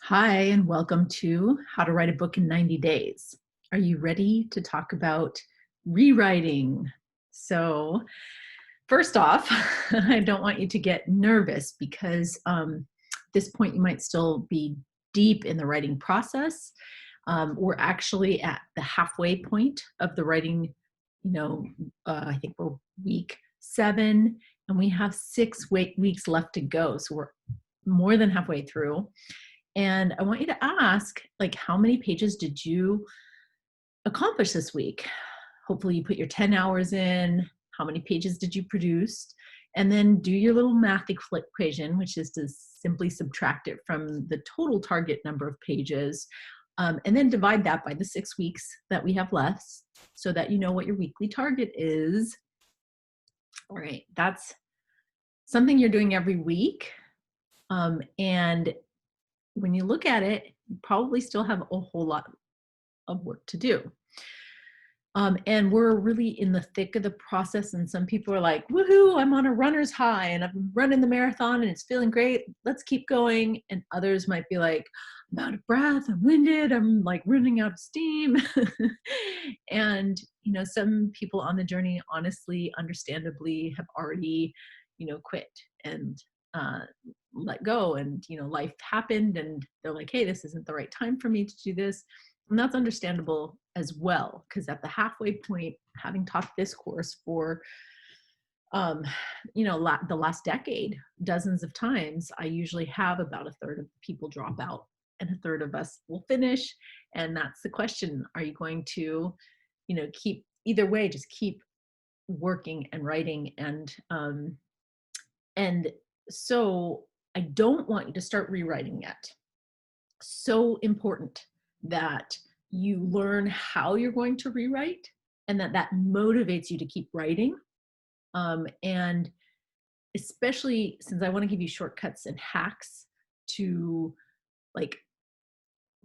Hi, and welcome to How to Write a Book in 90 Days. Are you ready to talk about rewriting? So, first off, I don't want you to get nervous because at this point you might still be deep in the writing process. We're actually at the halfway point of the writing. I think we're week 7, and we have 6 weeks left to go. So, we're more than halfway through. And I want you to ask, like, how many pages did you accomplish this week? Hopefully you put your 10 hours in. How many pages did you produce? And then do your little math equation, which is to simply subtract it from the total target number of pages. And then divide that by the 6 weeks that we have left so that you know what your weekly target is. All right, that's something you're doing every week. And when you look at it, you probably still have a whole lot of work to do. And we're really in the thick of the process. And some people are like, woohoo, I'm on a runner's high and I'm running the marathon and it's feeling great. Let's keep going. And others might be like, I'm out of breath, I'm winded, I'm like running out of steam. And, some people on the journey, honestly, understandably, have already, quit and let go, and life happened and they're like, hey, this isn't the right time for me to do this. And that's understandable as well, because at the halfway point, having taught this course for the last decade dozens of times, I usually have about a third of people drop out and a third of us will finish. And that's the question: are you going to keep, either way, just keep working and writing? And so I don't want you to start rewriting yet. So important that you learn how you're going to rewrite, and that motivates you to keep writing. And especially since I want to give you shortcuts and hacks to like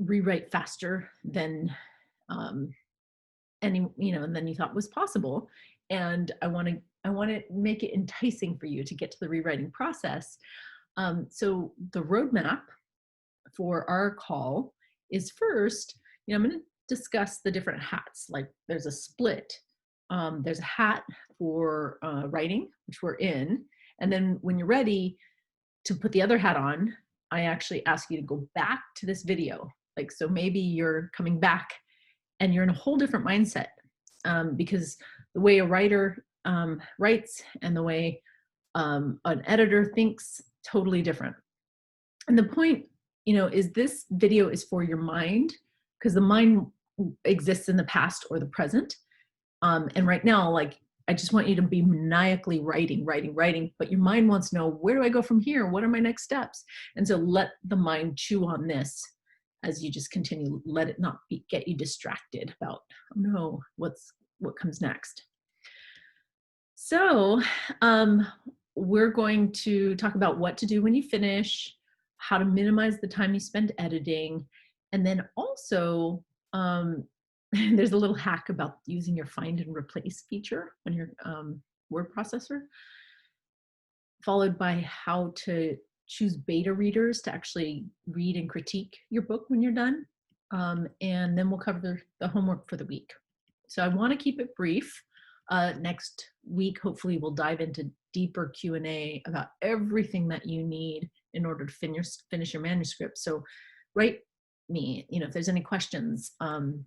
rewrite faster than than you thought was possible. And I want to make it enticing for you to get to the rewriting process. So the roadmap for our call is, first, I'm going to discuss the different hats. Like, there's a split. There's a hat for writing, which we're in. And then when you're ready to put the other hat on, I actually ask you to go back to this video. Like, so maybe you're coming back and you're in a whole different mindset, because the way a writer writes and the way an editor thinks, totally different. And the point, is this video is for your mind, because the mind exists in the past or the present. And right now, like, I just want you to be maniacally writing, but your mind wants to know, where do I go from here? What are my next steps? And so let the mind chew on this as you just continue. Let it not get you distracted about, oh no, what comes next. So we're going to talk about what to do when you finish, how to minimize the time you spend editing, and then also there's a little hack about using your find and replace feature on your word processor, followed by how to choose beta readers to actually read and critique your book when you're done. And then we'll cover the homework for the week. So I want to keep it brief. Next week, hopefully, we'll dive into deeper Q&A about everything that you need in order to finish your manuscript. So write me, if there's any questions,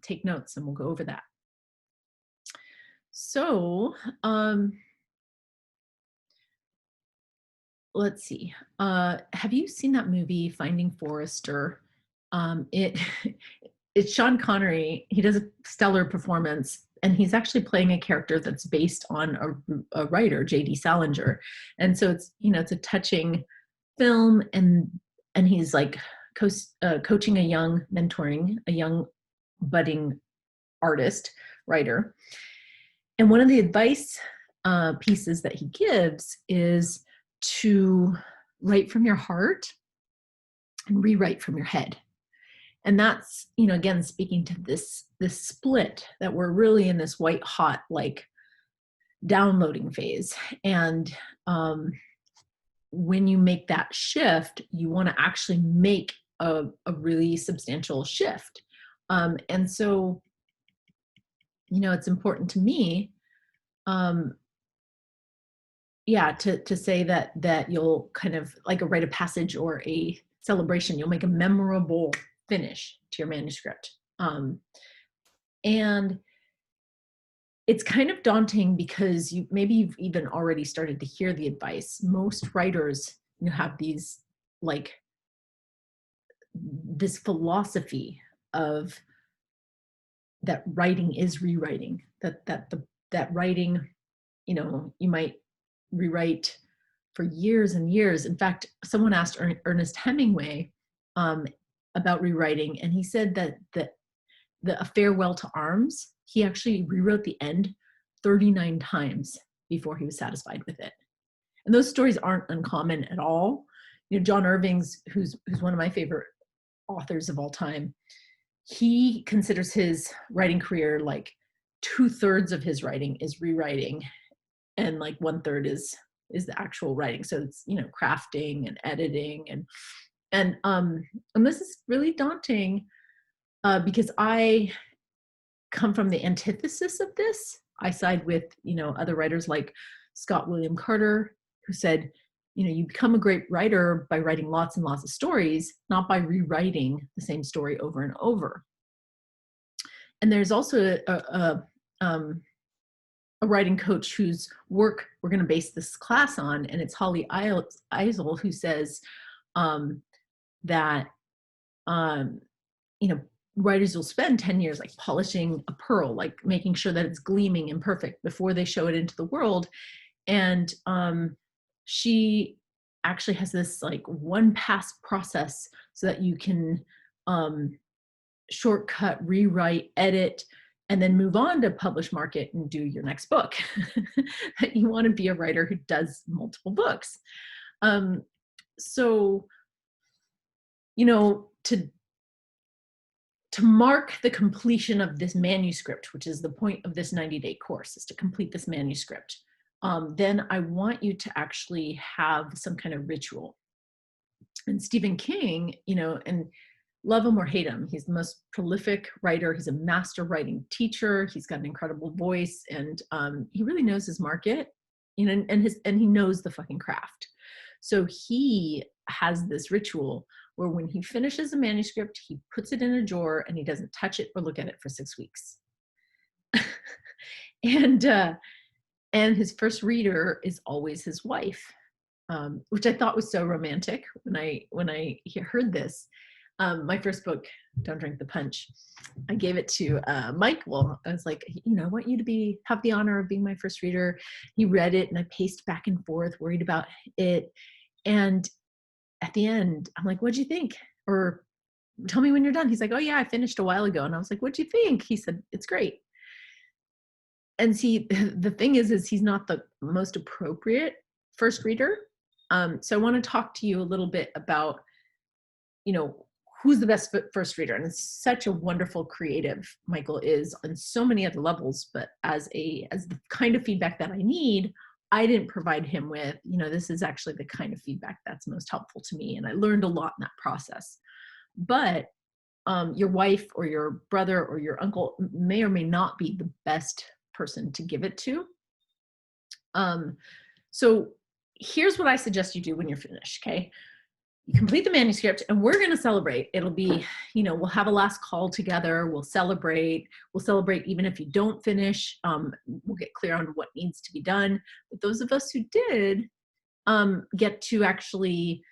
take notes and we'll go over that. So let's see. Have you seen that movie, Finding Forrester? It's Sean Connery. He does a stellar performance, and he's actually playing a character that's based on a writer, J.D. Salinger. And so it's a touching film, and he's like coaching mentoring a young budding artist, writer. And one of the advice pieces that he gives is to write from your heart and rewrite from your head. And that's, again, speaking to this split that we're really in this white hot, like, downloading phase. And when you make that shift, you want to actually make a really substantial shift. And so, it's important to me, yeah, to say that you'll kind of like a rite of passage or a celebration. You'll make a memorable finish to your manuscript. And it's kind of daunting because maybe you've even already started to hear the advice. Most writers, have this philosophy of that writing is rewriting, that writing, you might rewrite for years and years. In fact, someone asked Ernest Hemingway about rewriting, and he said that A Farewell to Arms, he actually rewrote the end 39 times before he was satisfied with it. And those stories aren't uncommon at all. John Irving's, who's one of my favorite authors of all time, he considers his writing career like 2/3 of his writing is rewriting, and like 1/3 is the actual writing. So it's crafting and editing, and this is really daunting because I come from the antithesis of this. I side with other writers like Scott William Carter, who said, you become a great writer by writing lots and lots of stories, not by rewriting the same story over and over. And there's also a writing coach whose work we're going to base this class on, and it's Holly Eisel, who says that writers will spend 10 years like polishing a pearl, like making sure that it's gleaming and perfect before they show it into the world. And she actually has this like one pass process so that you can shortcut, rewrite, edit, and then move on to publish, market, and do your next book. That you want to be a writer who does multiple books. So, to mark the completion of this manuscript, which is the point of this 90-day course, is to complete this manuscript, then I want you to actually have some kind of ritual. And Stephen King, and love him or hate him, he's the most prolific writer. He's a master writing teacher. He's got an incredible voice, and he really knows his market, and he knows the fucking craft. So he has this ritual where when he finishes a manuscript, he puts it in a drawer and he doesn't touch it or look at it for 6 weeks. And his first reader is always his wife, which I thought was so romantic when I heard this. My first book, Don't Drink the Punch, I gave it to Mike. Well, I was like, I want you to have the honor of being my first reader. He read it, and I paced back and forth, worried about it. And at the end, I'm like, what'd you think? Or tell me when you're done. He's like, oh yeah, I finished a while ago. And I was like, what'd you think? He said, it's great. And see, the thing is he's not the most appropriate first reader. So I want to talk to you a little bit about, who's the best first reader. And it's such a wonderful creative Michael is on so many other levels, but as the kind of feedback that I need, I didn't provide him with, this is actually the kind of feedback that's most helpful to me. And I learned a lot in that process. But your wife or your brother or your uncle may or may not be the best person to give it to. So here's what I suggest you do when you're finished, okay? You complete the manuscript, and we're going to celebrate. It'll be, we'll have a last call together. We'll celebrate even if you don't finish. We'll get clear on what needs to be done. But those of us who did get to actually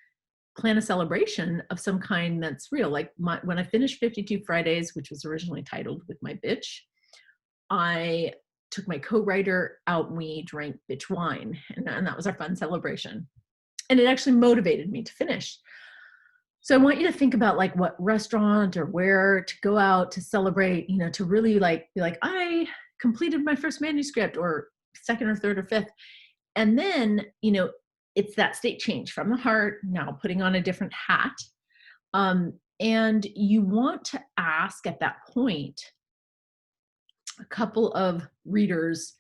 plan a celebration of some kind that's real. Like when I finished 52 Fridays, which was originally titled With My Bitch, I took my co-writer out and we drank bitch wine. And that was our fun celebration. And it actually motivated me to finish. So I want you to think about like what restaurant or where to go out to celebrate, to really like be like, I completed my first manuscript, or second or third or fifth. And then, it's that state change from the heart, now putting on a different hat. And you want to ask at that point a couple of readers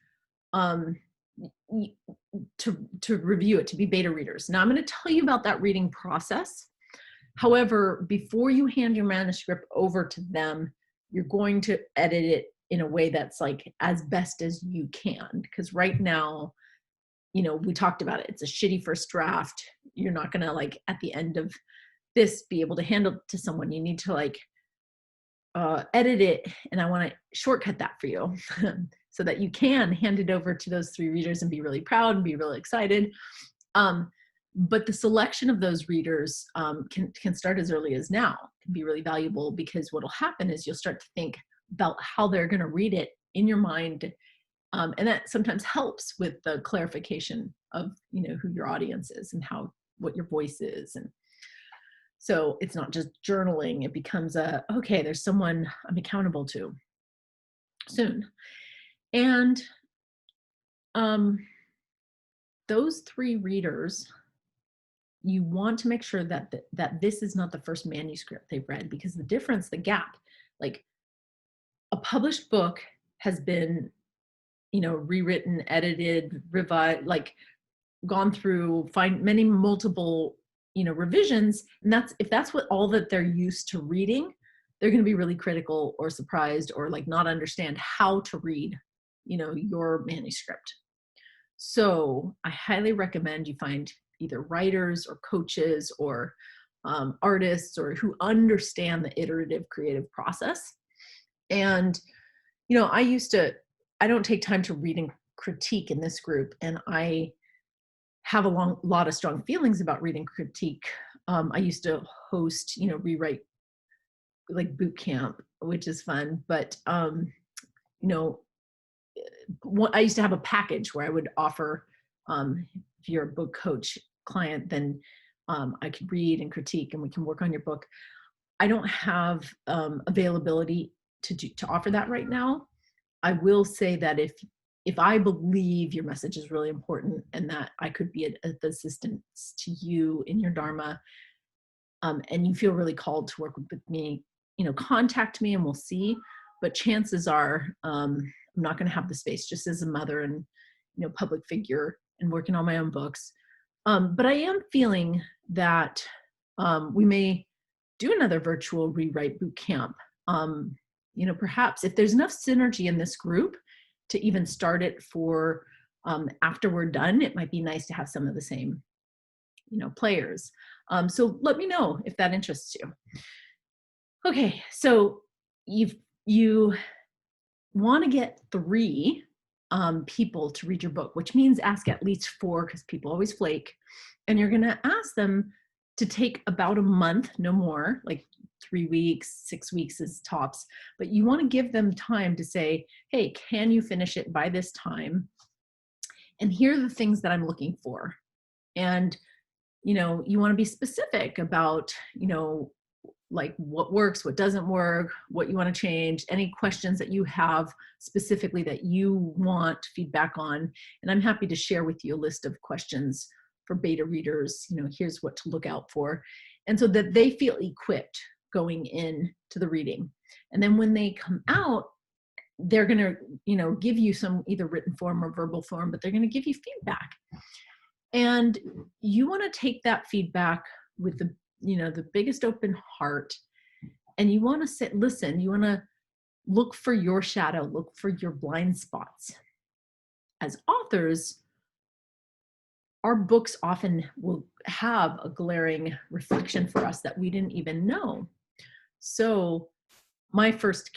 to review it, to be beta readers. Now I'm going to tell you about that reading process, However, before you hand your manuscript over to them, you're going to edit it in a way that's like as best as you can. Because right now, you know, we talked about it. It's a shitty first draft. You're not going to like at the end of this be able to hand it to someone. You need to like edit it. And I want to shortcut that for you so that you can hand it over to those 3 readers and be really proud and be really excited. But the selection of those readers can start as early as now, can be really valuable, because what'll happen is you'll start to think about how they're going to read it in your mind. And that sometimes helps with the clarification of, you know, who your audience is and what your voice is. And so it's not just journaling, it becomes okay, there's someone I'm accountable to soon. And those 3 readers, you want to make sure that this is not the first manuscript they've read, because the difference, the gap, like a published book has been, you know, rewritten, edited, revised, like gone through many multiple, you know, revisions. And if that's what all that they're used to reading, they're going to be really critical or surprised or like not understand how to read, you know, your manuscript. So I highly recommend you find either writers or coaches or artists or who understand the iterative creative process. And, you know, I don't take time to read and critique in this group. And I have a lot of strong feelings about reading critique. I used to host, you know, rewrite like boot camp, which is fun. But, you know, I used to have a package where I would offer, if you're a book coach client, then I could read and critique and we can work on your book. I don't have availability to offer that right now. I will say that if I believe your message is really important and that I could be an assistance to you in your Dharma, and you feel really called to work with me, you know, contact me and we'll see. But chances are I'm not going to have the space, just as a mother and, you know, public figure and working on my own books. But I am feeling that we may do another virtual rewrite boot camp. You know, perhaps if there's enough synergy in this group to even start it for after we're done, it might be nice to have some of the same, you know, players. So let me know if that interests you. Okay, so you want to get 3 people to read your book, which means ask at least 4, because people always flake. And you're going to ask them to take about a month, no more, like 3 weeks, 6 weeks is tops. But you want to give them time to say, hey, can you finish it by this time? And here are the things that I'm looking for. And, you know, you want to be specific about, you know, like what works, what doesn't work, what you want to change, any questions that you have specifically that you want feedback on. And I'm happy to share with you a list of questions for beta readers. You know, here's what to look out for. And so that they feel equipped going in to the reading. And then when they come out, they're going to, you know, give you some either written form or verbal form, but they're going to give you feedback. And you want to take that feedback with the, you know, the biggest open heart. And you want to listen, you want to look for your shadow, look for your blind spots. As authors, our books often will have a glaring reflection for us that we didn't even know. So my first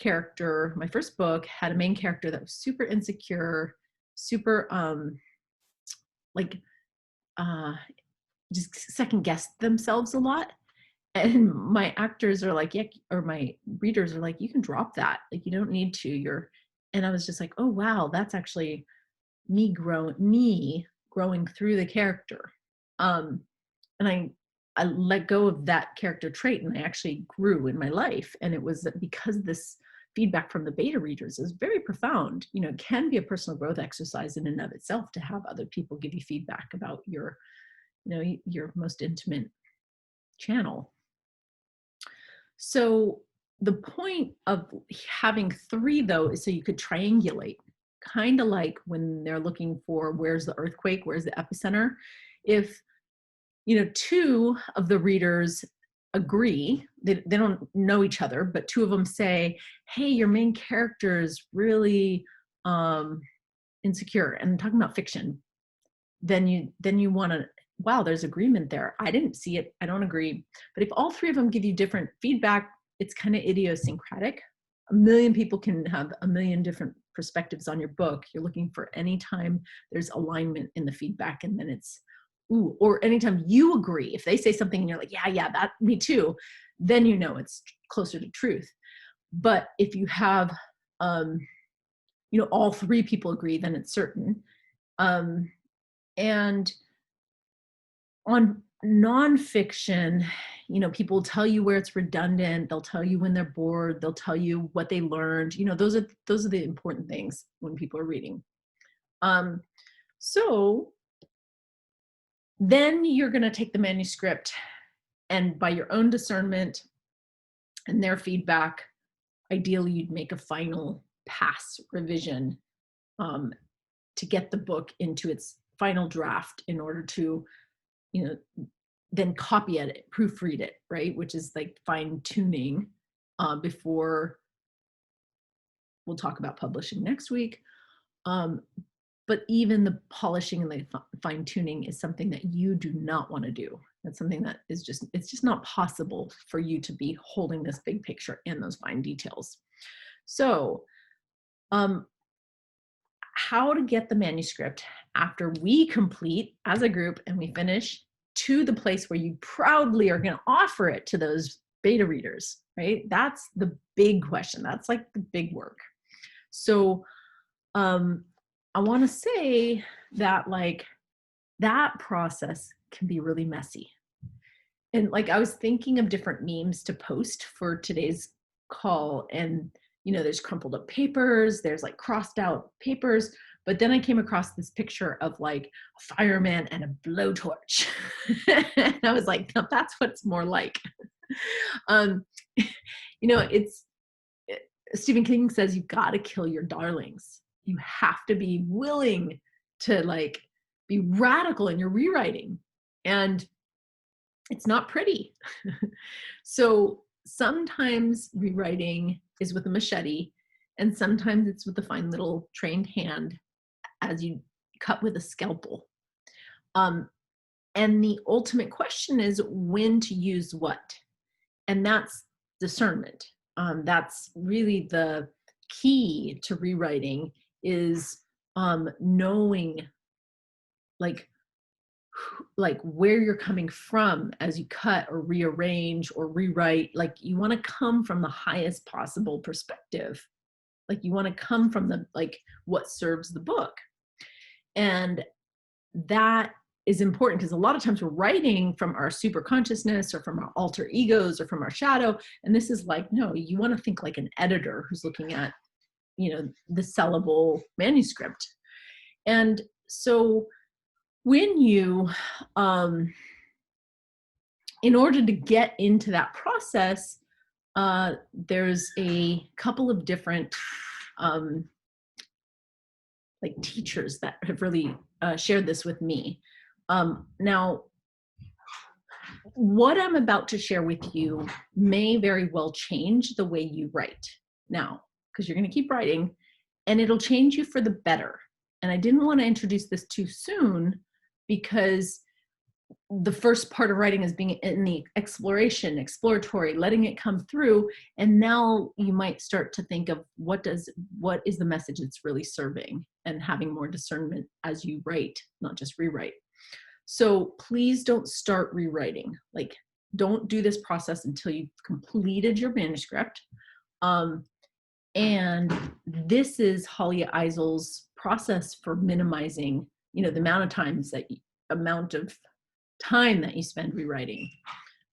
book had a main character that was super insecure, super just second guessed themselves a lot. And my actors are like, yeah, or my readers are like, you can drop that. Like, you don't need to. And I was just like, oh wow, that's actually me growing through the character. And I let go of that character trait, and I actually grew in my life. And it was because this feedback from the beta readers is very profound. You know, it can be a personal growth exercise in and of itself to have other people give you feedback about your, you know, your most intimate channel. So the point of having 3 though is so you could triangulate, kind of like when they're looking for where's the earthquake, where's the epicenter. If, you know, 2 of the readers agree, they don't know each other, but two of them say, hey, your main character is really insecure, and I'm talking about fiction, then you want to, wow, there's agreement there. I didn't see it. I don't agree. But if all three of them give you different feedback, it's kind of idiosyncratic. A million people can have a million different perspectives on your book. You're looking for anytime there's alignment in the feedback, and then it's, ooh, or anytime you agree. If they say something and you're like, yeah, that, me too, then you know it's closer to truth. But if you have, all three people agree, then it's certain. And on nonfiction, people tell you where it's redundant. They'll tell you when they're bored. They'll tell you what they learned. Those are the important things when people are reading. So then you're going to take the manuscript, and by your own discernment and their feedback, ideally you'd make a final pass revision to get the book into its final draft in order to then copy edit, proofread it, right? Which is like fine tuning before, we'll talk about publishing next week. But even the polishing and the fine tuning is something that you do not want to do. That's something that is it's just not possible for you to be holding this big picture and those fine details. So, how to get the manuscript after we complete as a group and we finish to the place where you proudly are going to offer it to those beta readers, right? That's the big question. That's like the big work. So I want to say that that process can be really messy. And I was thinking of different memes to post for today's call, and there's crumpled up papers, there's crossed out papers, but then I came across this picture of a fireman and a blowtorch. And I was like, no, that's what's more like. Stephen King says you've got to kill your darlings. You have to be willing to be radical in your rewriting, and it's not pretty. So sometimes rewriting is with a machete, and sometimes it's with a fine little trained hand as you cut with a scalpel. And the ultimate question is when to use what, and that's discernment. That's really the key to rewriting, is knowing where you're coming from as you cut or rearrange or rewrite. You want to come from the highest possible perspective. You want to come from the what serves the book. And that is important, because a lot of times we're writing from our super consciousness or from our alter egos or from our shadow. And this is no, you want to think like an editor who's looking at, the sellable manuscript. And so when you, in order to get into that process, there's a couple of different teachers that have really shared this with me. Now, what I'm about to share with you may very well change the way you write now, because you're going to keep writing, and it'll change you for the better. And I didn't want to introduce this too soon, because the first part of writing is being in the exploration, exploratory, letting it come through. And now you might start to think of what is the message it's really serving, and having more discernment as you write, not just rewrite. So please don't start rewriting. Don't do this process until you've completed your manuscript. And this is Holly Eisel's process for minimizing, the amount of time that you spend rewriting.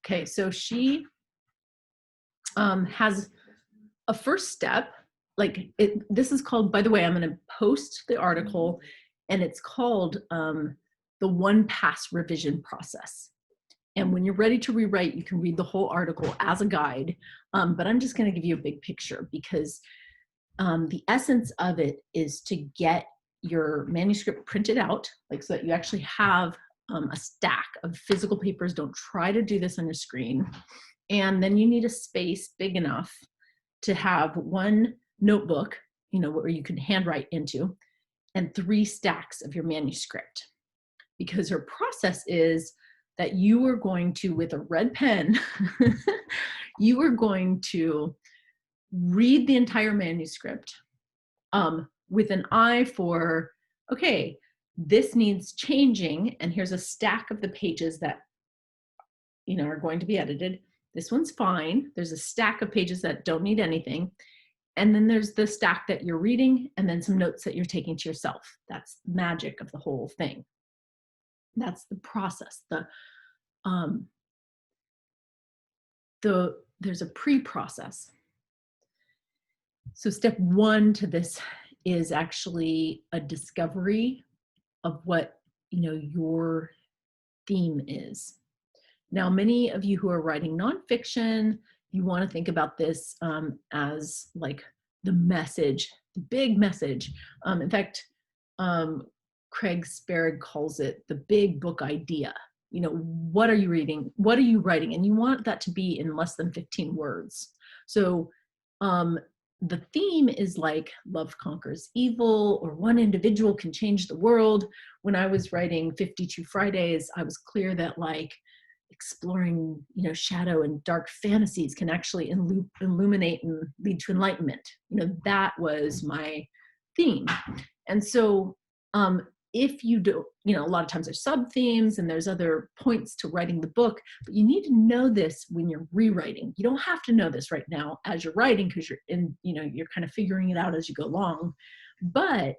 Okay, so she has a first step. This is called, by the way, I'm going to post the article, and it's called the one pass revision process. And when you're ready to rewrite, you can read the whole article as a guide. But I'm just going to give you a big picture, because the essence of it is to get your manuscript printed out, so that you actually have a stack of physical papers. Don't try to do this on your screen. And then you need a space big enough to have one notebook, where you can handwrite into, and 3 stacks of your manuscript. Because her process is that you are going to, with a red pen, you are going to read the entire manuscript with an eye for, okay, this needs changing, and here's a stack of the pages that are going to be edited. This one's fine. There's a stack of pages that don't need anything. And then there's the stack that you're reading, and then some notes that you're taking to yourself. That's the magic of the whole thing. That's the process. There's a pre-process. So step 1 to this is actually a discovery of what your theme is. Now, many of you who are writing nonfiction, you want to think about this as like the message, the big message. In fact, Craig Sparrod calls it the big book idea. What are you reading? What are you writing? And you want that to be in less than 15 words. So the theme is like love conquers evil, or one individual can change the world. When I was writing 52 Fridays, I was clear that like exploring, shadow and dark fantasies can actually illuminate and lead to enlightenment. That was my theme. And so if you do, a lot of times there's sub themes and there's other points to writing the book, but you need to know this when you're rewriting. You don't have to know this right now as you're writing, because you're you're kind of figuring it out as you go along. But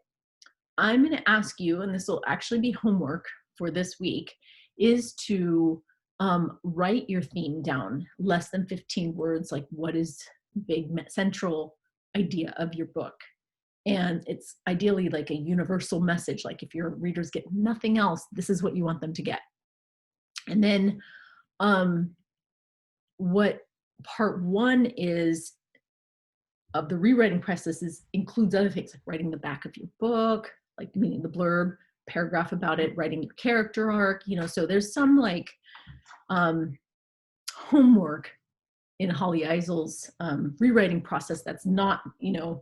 I'm going to ask you, and this will actually be homework for this week, is to write your theme down, less than 15 words, like what is big central idea of your book. And it's ideally like a universal message. Like if your readers get nothing else, this is what you want them to get. And then what part 1 is of the rewriting process includes other things, like writing the back of your book, like meaning the blurb, paragraph about it, writing your character arc, so there's some like homework in Holly Eisel's rewriting process that's not,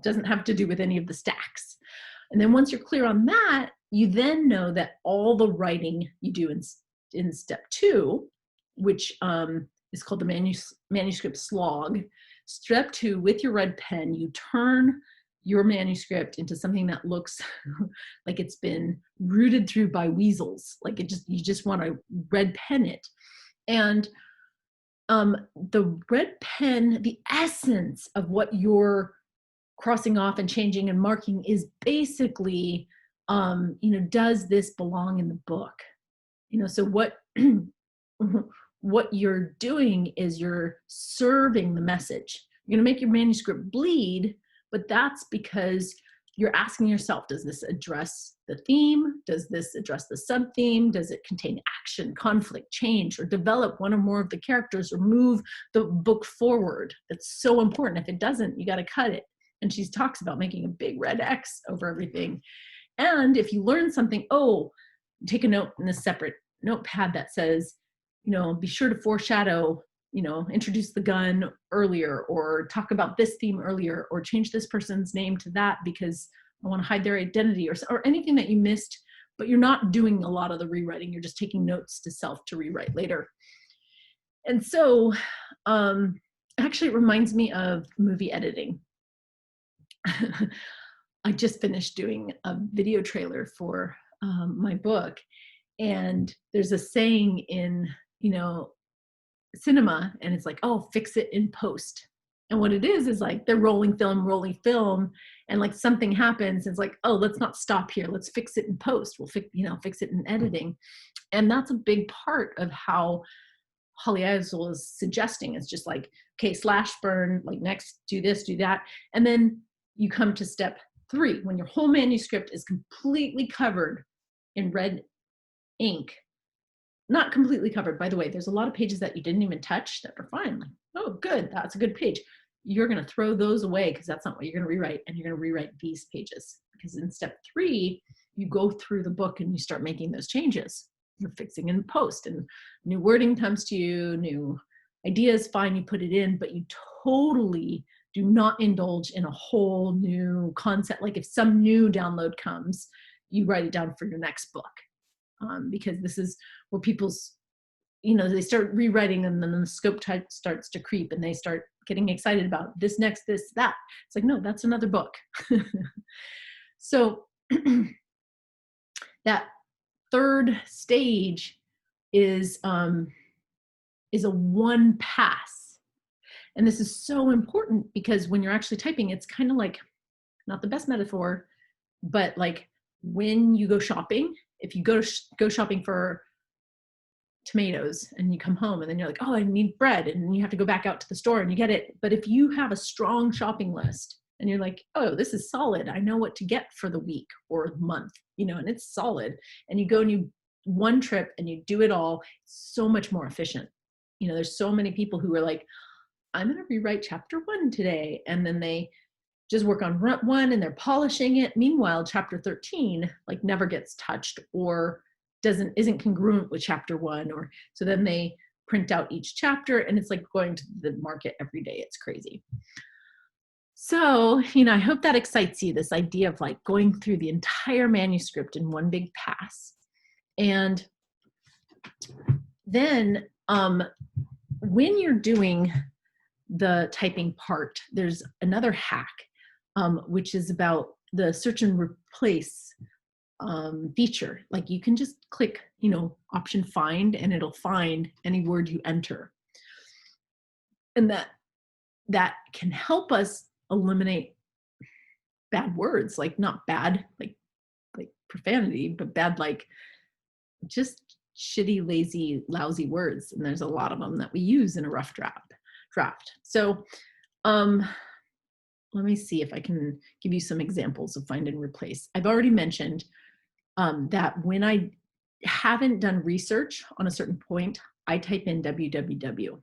doesn't have to do with any of the stacks. And then once you're clear on that, you then know that all the writing you do in step 2, which is called the manuscript slog. Step 2, with your red pen, you turn your manuscript into something that looks like it's been rooted through by weasels. Like you just want to red pen it. And the red pen, the essence of what you're crossing off and changing and marking is basically, does this belong in the book? So what you're doing is you're serving the message. You're going to make your manuscript bleed, but that's because you're asking yourself, does this address the theme? Does this address the sub-theme? Does it contain action, conflict, change, or develop one or more of the characters, or move the book forward? That's so important. If it doesn't, you got to cut it. And she talks about making a big red X over everything. And if you learn something, take a note in a separate notepad that says, be sure to foreshadow, introduce the gun earlier, or talk about this theme earlier, or change this person's name to that because I want to hide their identity, or anything that you missed, but you're not doing a lot of the rewriting. You're just taking notes to self to rewrite later. And so actually it reminds me of movie editing. I just finished doing a video trailer for my book, and there's a saying in, cinema, and it's like, oh, fix it in post. And what it is like they're rolling film, and like something happens. It's like, oh, let's not stop here. Let's fix it in post. We'll fix it in editing. And that's a big part of how Holly Eisel is suggesting. It's just like, okay, slash burn, like next, do this, do that. And then you come to step 3, when your whole manuscript is completely covered in red ink. Not completely covered, by the way. There's a lot of pages that you didn't even touch that are fine. Like, oh, good, that's a good page. You're going to throw those away because that's not what you're going to rewrite, and you're going to rewrite these pages. Because in step 3, you go through the book and you start making those changes. You're fixing in post, and new wording comes to you, new idea is fine, you put it in, but you totally do not indulge in a whole new concept. Like if some new download comes, you write it down for your next book, because this is where people's, they start rewriting, and then the scope type starts to creep, and they start getting excited about this next, this, that. It's like, no, that's another book. So that third stage is a one pass. And this is so important because when you're actually typing, it's kind of like, not the best metaphor, but like when you go shopping, if you go shopping for tomatoes and you come home and then you're like, oh, I need bread, and you have to go back out to the store and you get it. But if you have a strong shopping list and you're like, oh, this is solid, I know what to get for the week or the month, and it's solid, and you go and you one trip and you do it all, it's so much more efficient. There's so many people who are like, I'm going to rewrite chapter 1 today, and then they just work on 1 and they're polishing it. Meanwhile, chapter 13 like never gets touched or isn't congruent with chapter 1, or so then they print out each chapter, and it's like going to the market every day. It's crazy. So, I hope that excites you, this idea of like going through the entire manuscript in one big pass. And then when you're doing the typing part, there's another hack, which is about the search and replace feature. Like you can just click, option find, and it'll find any word you enter. And that can help us eliminate bad words, like not bad, like profanity, but bad, like just shitty, lazy, lousy words. And there's a lot of them that we use in a rough draft. So let me see if I can give you some examples of find and replace. I've already mentioned that when I haven't done research on a certain point, I type in www.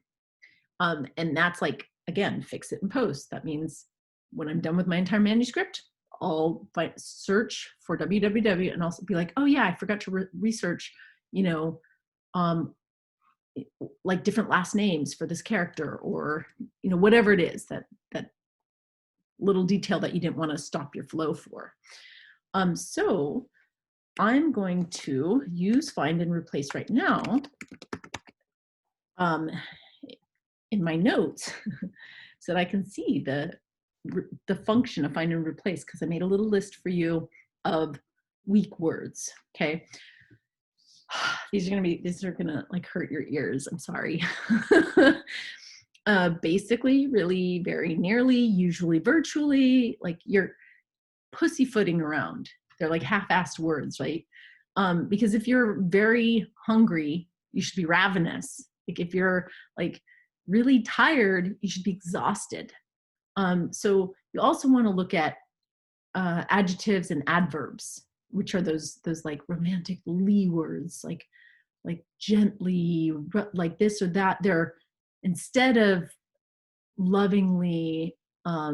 And that's like, again, fix it and post. That means when I'm done with my entire manuscript, I'll search for www and also be like, oh yeah, I forgot to research, like different last names for this character, or, whatever it is, that little detail that you didn't want to stop your flow for. So I'm going to use find and replace right now in my notes so that I can see the function of find and replace, because I made a little list for you of weak words. Okay. These are gonna like hurt your ears. I'm sorry. Basically, really, very nearly, usually, virtually, like you're pussyfooting around. They're like half-assed words, right? Because if you're very hungry, you should be ravenous. Like if you're like really tired, you should be exhausted. So you also want to look at adjectives and adverbs, which are those like romantic lee words, like gently, like this or that. They're, instead of lovingly, a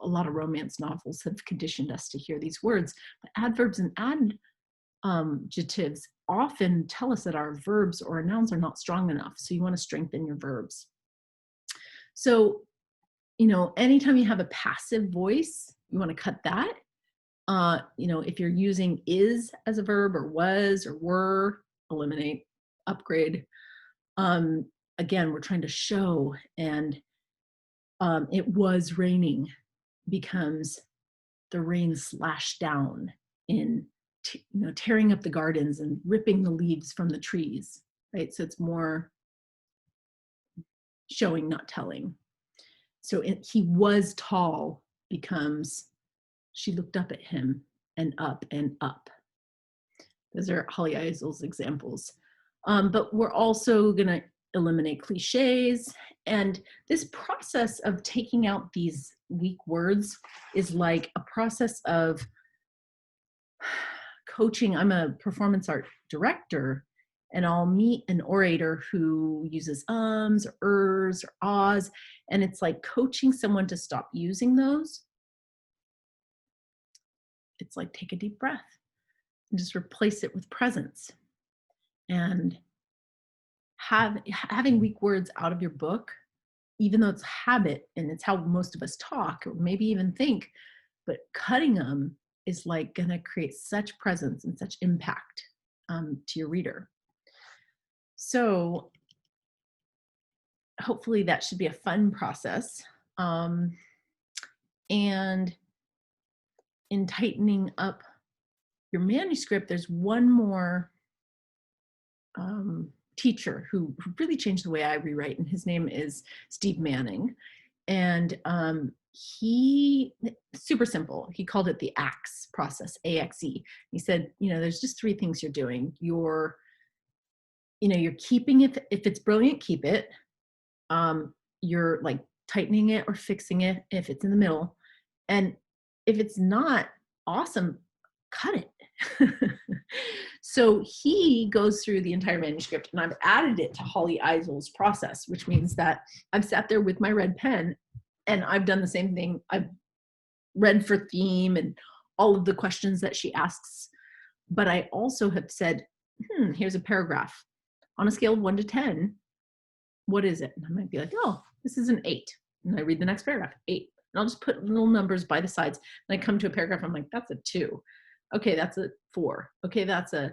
lot of romance novels have conditioned us to hear these words, but adverbs and adjectives often tell us that our verbs or our nouns are not strong enough. So you want to strengthen your verbs. So, anytime you have a passive voice, you want to cut that. If you're using is as a verb, or was, or were, eliminate, upgrade. Again, we're trying to show, and it was raining becomes the rain slashed down in, tearing up the gardens and ripping the leaves from the trees, right? So it's more showing, not telling. So he was tall becomes she looked up at him, and up and up. Those are Holly Eisel's examples. But we're also going to eliminate cliches. And this process of taking out these weak words is like a process of coaching. I'm a performance art director, and I'll meet an orator who uses ums or ers or ahs, and it's like coaching someone to stop using those. It's like, take a deep breath and just replace it with presence. And having weak words out of your book, even though it's habit and it's how most of us talk or maybe even think, but cutting them is like going to create such presence and such impact to your reader. So hopefully that should be a fun process. And in tightening up your manuscript, there's one more teacher who really changed the way I rewrite, and his name is Steve Manning. And he, super simple, he called it the AXE process, AXE. He said, there's just three things you're doing. You're keeping it, if it's brilliant, keep it. You're like tightening it or fixing it if it's in the middle. And if it's not awesome, cut it. So he goes through the entire manuscript, and I've added it to Holly Eisel's process, which means that I've sat there with my red pen and I've done the same thing. I've read for theme and all of the questions that she asks, but I also have said, here's a paragraph. On a scale of 1 to 10, what is it? And I might be like, oh, this is an 8. And I read the next paragraph, 8. And I'll just put little numbers by the sides. And I come to a paragraph, I'm like, that's a 2. Okay, that's a 4. Okay, that's a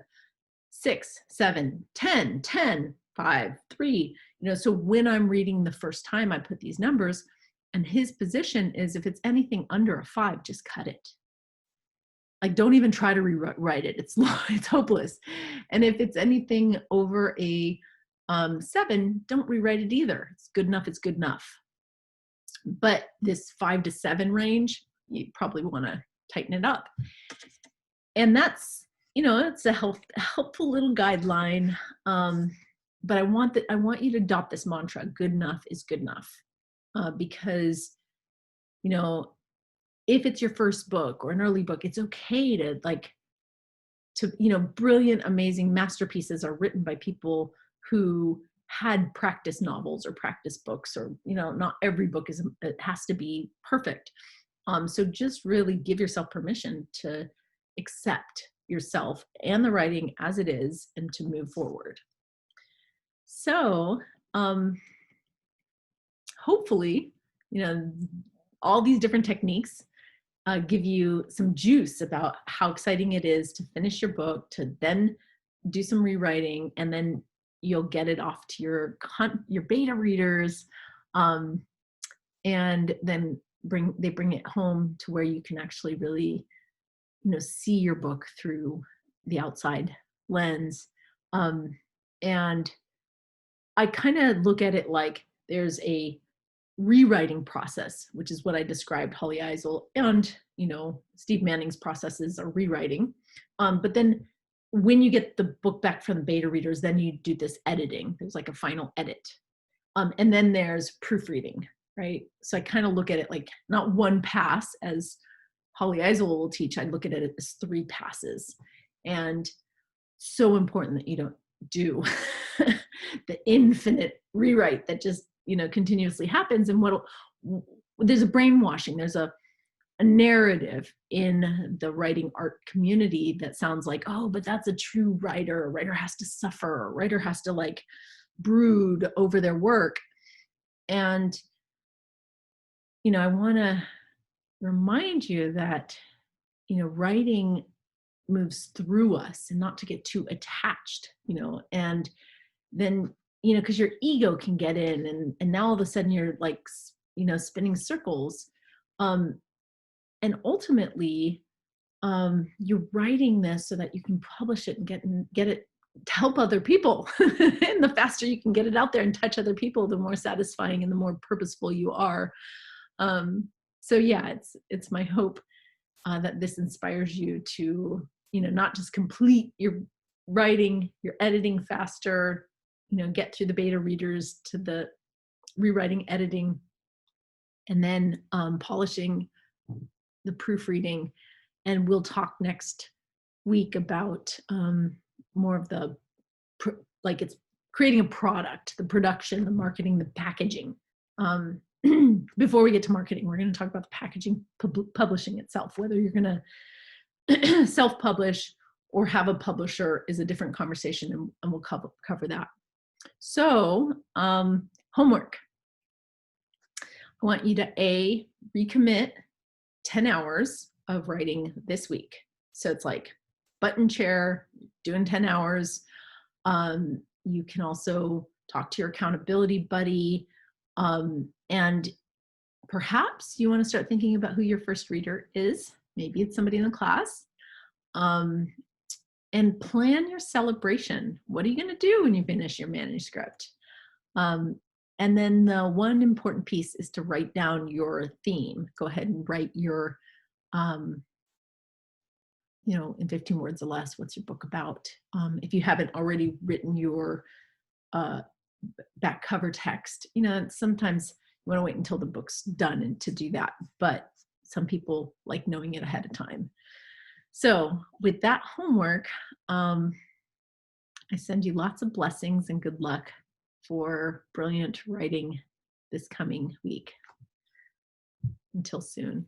6, 7, 10, 10, 5, 3. So when I'm reading the first time, I put these numbers, and his position is if it's anything under a 5, just cut it. Like, don't even try to rewrite it. It's hopeless. And if it's anything over a 7, don't rewrite it either. It's good enough. It's good enough. But this 5 to 7 range, you probably want to tighten it up. And that's, it's a helpful little guideline. But I want you to adopt this mantra: good enough is good enough. Because, if it's your first book or an early book, it's okay to brilliant, amazing masterpieces are written by people who had practice novels or practice books, or, not every book it has to be perfect. So just really give yourself permission to accept yourself and the writing as it is and to move forward. So hopefully, all these different techniques give you some juice about how exciting it is to finish your book, to then do some rewriting, and then you'll get it off to your beta readers, and then they bring it home to where you can actually really see your book through the outside lens. And I kind of look at it like there's a rewriting process, which is what I described Holly Eisel and Steve Manning's processes are rewriting. But then when you get the book back from the beta readers, then you do this editing. There's like a final edit. And then there's proofreading, right? So I kind of look at it like not one pass as Holly Eisel will teach. I look at it as 3 passes. And so important that you don't do the infinite rewrite that just continuously happens. And there's a brainwashing, there's a narrative in the writing art community that sounds like, oh, but that's a true writer. A writer has to suffer. A writer has to brood over their work. And I want to remind you that writing moves through us, and not to get too attached, and then because your ego can get in, and now all of a sudden you're spinning circles, and ultimately you're writing this so that you can publish it and get it to help other people. And the faster you can get it out there and touch other people, the more satisfying and the more purposeful you are. So yeah, it's my hope that this inspires you to not just complete your writing, your editing faster, get through the beta readers to the rewriting, editing, and then polishing, the proofreading. And we'll talk next week about more of the it's creating a product, the production, the marketing, the packaging. Before we get to marketing, we're going to talk about the packaging, publishing itself. Whether you're going to self-publish or have a publisher is a different conversation, and we'll cover that. So, homework. I want you to recommit 10 hours of writing this week. So it's like button chair, doing 10 hours. You can also talk to your accountability buddy. And perhaps you want to start thinking about who your first reader is. Maybe it's somebody in the class. And plan your celebration. What are you going to do when you finish your manuscript? And then the one important piece is to write down your theme. Go ahead and write your, in 15 words or less, what's your book about? If you haven't already written your back cover text, sometimes you want to wait until the book's done and to do that, but some people like knowing it ahead of time. So with that homework, I send you lots of blessings and good luck for brilliant writing this coming week. Until soon.